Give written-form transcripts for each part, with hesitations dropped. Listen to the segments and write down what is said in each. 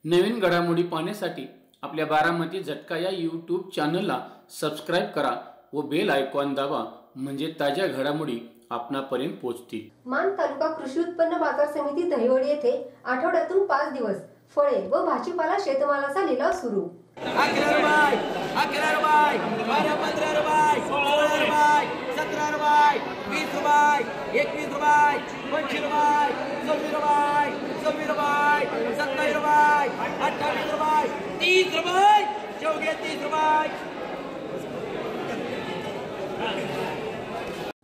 नवीन घडामोडी पाहण्यासाठी आपल्या बारामती झटका या यूट्यूब चॅनलला सबस्क्राईब करा व बेल आयकॉन दाबा म्हणजे ताज्या घडामोडी आपणापर्यंत पोहोचतील। मान तालुका कृषी उत्पन्न बाजार समिती दहिवडी येथे आठवड्यातून 5 दिवस फळे व भाजीपाला शेतमालाचा लिलाव सुरू। 11 रुपये, 11 रुपये, 12, 15 रुपये, 16 रुपये, 17 रुपये, 20 रुपये, 21 रुपये, 25 रुपये, 26 रुपये, 26 रुपये, 27 रुपये, 28 रुपये, 30 रुपये, शेवगे 30 रुपये।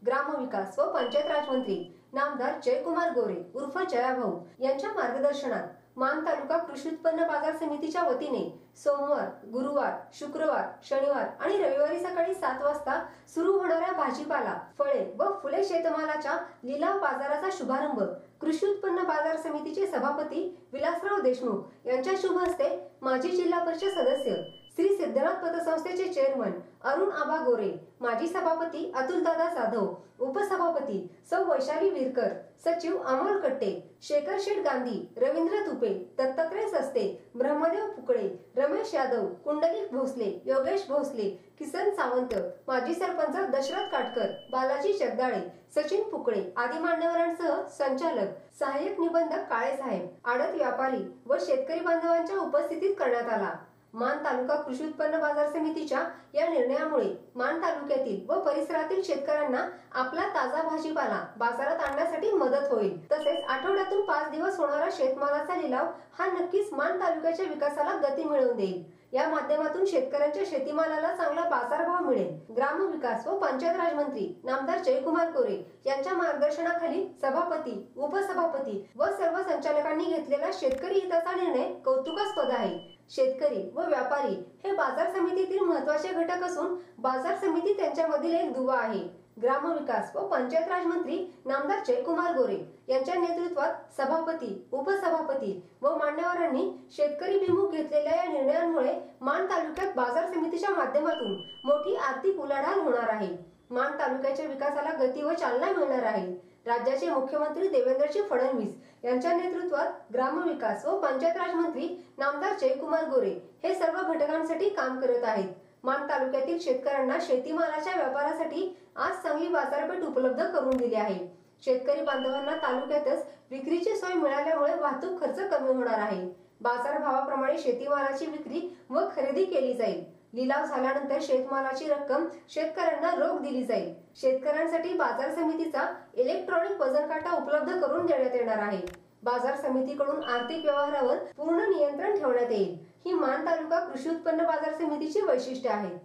ग्रामविकास व पंचायत राज मंत्री नामदार जयकुमार गोरे उर्फ जयाभाऊ यांच्या मार्गदर्शनात मान तालुका कृषी उत्पन्न बाजार समितीच्या वतीने सोमवार, गुरुवार, शुक्रवार, शनिवार आणि रविवारी सकाळी 7 वाजता सुरू होणाऱ्या भाजीपाला, फळे व फुले शेतमालाच्या लिलाव बाजाराचा शुभारंभ कृषी उत्पन्न बाजार समितीचे सभापती विलासराव देशमुख यांच्या शुभ हस्ते माजी जिल्हा परिषद सदस्य श्री सिद्धनाथ पतसंस्थेचे चेअरमन अरुण आबा गोरे, माजी सभापती अतुलदादा जाधव, उपसभापती सौ वैशाली विरकर, सचिव अमोल कट्टे, शेखर शेठ गांधी, रवींद्र तुपे, दत्तात्रय सस्ते, ब्रह्मदेव पुकळे, रमेश यादव, कुंडलिक भोसले, योगेश भोसले, किसन सावंत, माजी सरपंच दशरथ काटकर, बालाजी जगदाळे, सचिन पुकळे आदी मान्यवरांसह संचालक, सहाय्यक निबंधक काळे साहेब, आडत व्यापारी व शेतकरी बांधवांच्या उपस्थितीत करण्यात आला। मान तालुका कृषी उत्पन्न बाजार समितीच्या या निर्णयामुळे मान तालुक्यातील व परिसरातील शेतकऱ्यांना आपला ताजा भाजीपाला बाजारात आणण्यासाठी मदत होईल। तसेच आठवड्यातून 5 दिवस होणारा शेतमालाचा लिलाव हा नक्कीच मान तालुक्याच्या विकासाला गती मिळवून देईल। या माध्यमातून शेतकऱ्यांच्या शेतीमालाला चांगला बाजारभाव मिळेल। ग्रामविकास व पंचायत राज मंत्री नामदार जयकुमार गोरे यांच्या मार्गदर्शनाखाली सभापती, उपसभापती व सर्व संचालकांनी घेतलेला शेतकरी हिताचा निर्णय कौतुकास्पद आहे। शेतकरी व व्यापारी हे बाजार समितीतील महत्त्वाचे घटक असून बाजार समिती त्यांच्यामधील एक दुवा आहे। ग्रामविकास व पंचायत राज मंत्री नामदार जयकुमार गोरे यांच्या नेतृत्वात सभापती, उपसभापती व मान्यवरांनी शेतकरी भिमुख घेतलेल्या या निर्णयांमुळे मान तालुक्यात बाजार समितीच्या माध्यमातून मोठी आर्थिक उलाढाल होणार आहे। मान तालुक्याच्या विकासाला गती व चालना मिळणार आहे। राज्याचे मुख्यमंत्री देवेंद्रजी फडणवीस यांच्या नेतृत्वात ग्रामविकास व पंचायत राज मंत्री नामदार जयकुमार गोरे हे सर्व घटकांसाठी काम करत आहेत। मान तालुक्यातील शेतकऱ्यांना शेतीमालाच्या व्यापारासाठी आज चांगली बाजारपेठ उपलब्ध करून दिली आहे। शेतकरी बांधवांना तालुक्यातच विक्रीची सोय मिळाल्यामुळे वाहतूक खर्च कमी होणार आहे। बाजारभावाप्रमाणे शेतीमालाची विक्री व खरेदी केली जाईल। लिलाव झाल्यानंतर शेतमालाची रक्कम शेतकऱ्यांना रोख दिली जाईल। शेतकऱ्यांसाठी बाजार समितीचा इलेक्ट्रॉनिक वजन काटा उपलब्ध करून देण्यात येणार आहे। बाजार समितीकडून आर्थिक व्यवहारावर पूर्ण नियंत्रण ठेवण्यात येईल। ही मान तालुका कृषी उत्पन्न बाजार समितीची वैशिष्ट्ये आहेत।